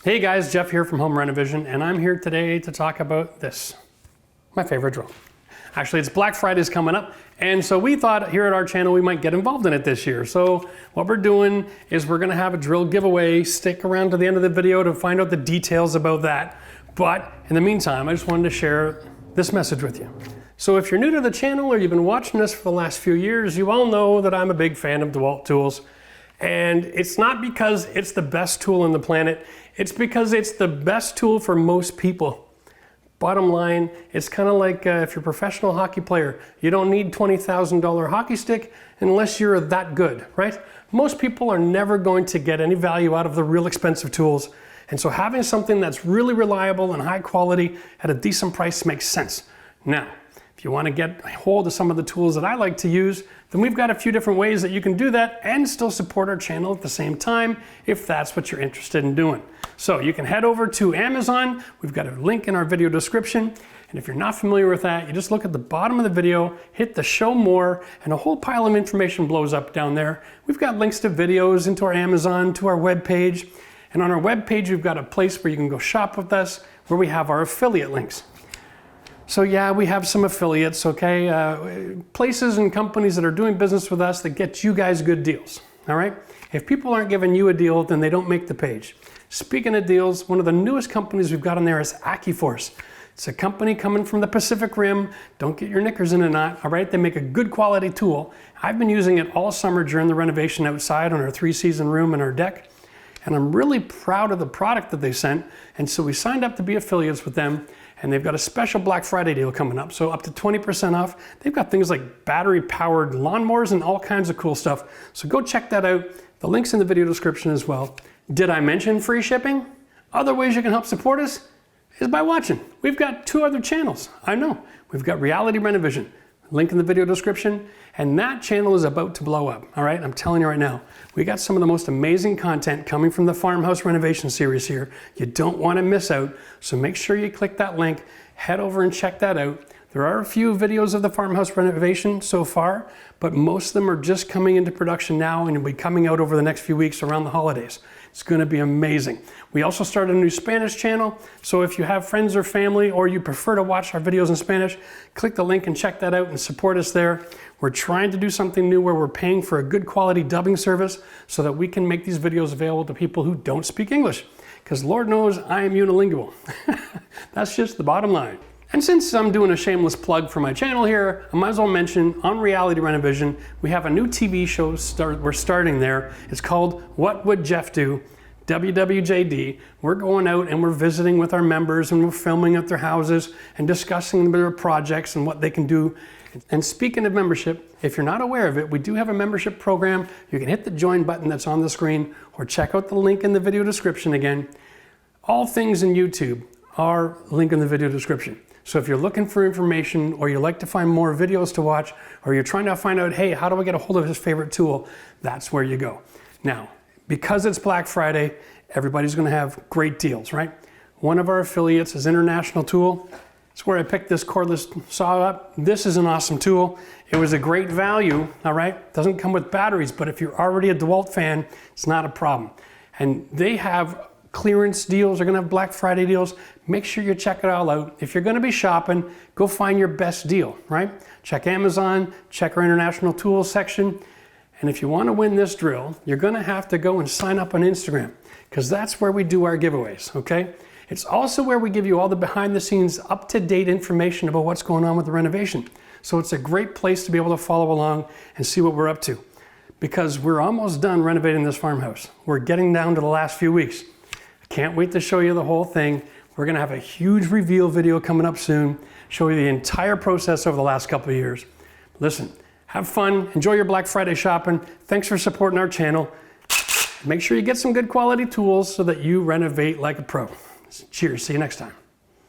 Hey guys, Jeff here from HomeRenoVision, and I'm here today to talk about this, my favorite drill. Actually, it's Black Friday's coming up, and so we thought here at our channel we might get involved in it this year. So what we're doing is we're gonna have a drill giveaway. Stick around to the end of the video to find out the details about that. But in the meantime, I just wanted to share this message with you. So if you're new to the channel or you've been watching this for the last few years, you all know that I'm a big fan of DeWalt tools. And it's not because it's the best tool on the planet, it's because it's the best tool for most people. Bottom line, it's kind of like if you're a professional hockey player, you don't need $20,000 hockey stick unless you're that good, right? Most people are never going to get any value out of the real expensive tools. And so having something that's really reliable and high quality at a decent price makes sense. Now, if you want to get a hold of some of the tools that I like to use, then we've got a few different ways that you can do that and still support our channel at the same time if that's what you're interested in doing. So you can head over to Amazon. We've got a link in our video description. And if you're not familiar with that, you just look at the bottom of the video, hit the show more, and a whole pile of information blows up down there. We've got links to videos, into our Amazon, to our webpage. And on our webpage, we've got a place where you can go shop with us, where we have our affiliate links. So yeah, we have some affiliates, okay? Places and companies that are doing business with us that get you guys good deals, all right? If people aren't giving you a deal, then they don't make the page. Speaking of deals, one of the newest companies we've got on there is AccuForce. It's a company coming from the Pacific Rim. Don't get your knickers in a knot, all right? They make a good quality tool. I've been using it all summer during the renovation outside on our 3-season room and our deck. And I'm really proud of the product that they sent. And so we signed up to be affiliates with them. And they've got a special Black Friday deal coming up. So up to 20% off. They've got things like battery powered lawnmowers and all kinds of cool stuff. So go check that out. The link's in the video description as well. Did I mention free shipping? Other ways you can help support us is by watching. We've got 2 other channels. I know. We've got Reality Renovision. Link in the video description. And that channel is about to blow up, all right? I'm telling you right now. We got some of the most amazing content coming from the farmhouse renovation series here. You don't want to miss out, so make sure you click that link, head over and check that out. There are a few videos of the farmhouse renovation so far, but most of them are just coming into production now and will be coming out over the next few weeks around the holidays. It's going to be amazing. We also started a new Spanish channel, so if you have friends or family or you prefer to watch our videos in Spanish, click the link and check that out and support us there. We're trying to do something new where we're paying for a good quality dubbing service so that we can make these videos available to people who don't speak English. Because Lord knows I am unilingual. That's just the bottom line. And since I'm doing a shameless plug for my channel here, I might as well mention on Reality Renovision, we have a new TV show we're starting there. It's called What Would Jeff Do? WWJD. We're going out and we're visiting with our members and we're filming at their houses and discussing their projects and what they can do. And speaking of membership, if you're not aware of it, we do have a membership program. You can hit the join button that's on the screen or check out the link in the video description again. All things in YouTube are linked in the video description. So if you're looking for information or you like to find more videos to watch or you're trying to find out, hey, how do I get a hold of his favorite tool? That's where you go. Now, because it's Black Friday, everybody's gonna have great deals, right? One of our affiliates is International Tool. It's where I picked this cordless saw up. This is an awesome tool. It was a great value, all right? Doesn't come with batteries, but if you're already a DeWalt fan, it's not a problem. And they have clearance deals, they're gonna have Black Friday deals. Make sure you check it all out. If you're gonna be shopping, go find your best deal, right? Check Amazon, check our International Tools section. And if you wanna win this drill, you're gonna have to go and sign up on Instagram because that's where we do our giveaways, okay? It's also where we give you all the behind the scenes, up-to-date information about what's going on with the renovation. So it's a great place to be able to follow along and see what we're up to because we're almost done renovating this farmhouse. We're getting down to the last few weeks. I can't wait to show you the whole thing. We're gonna have a huge reveal video coming up soon, show you the entire process over the last couple of years. Listen, have fun, enjoy your Black Friday shopping. Thanks for supporting our channel. Make sure you get some good quality tools so that you renovate like a pro. Cheers, see you next time.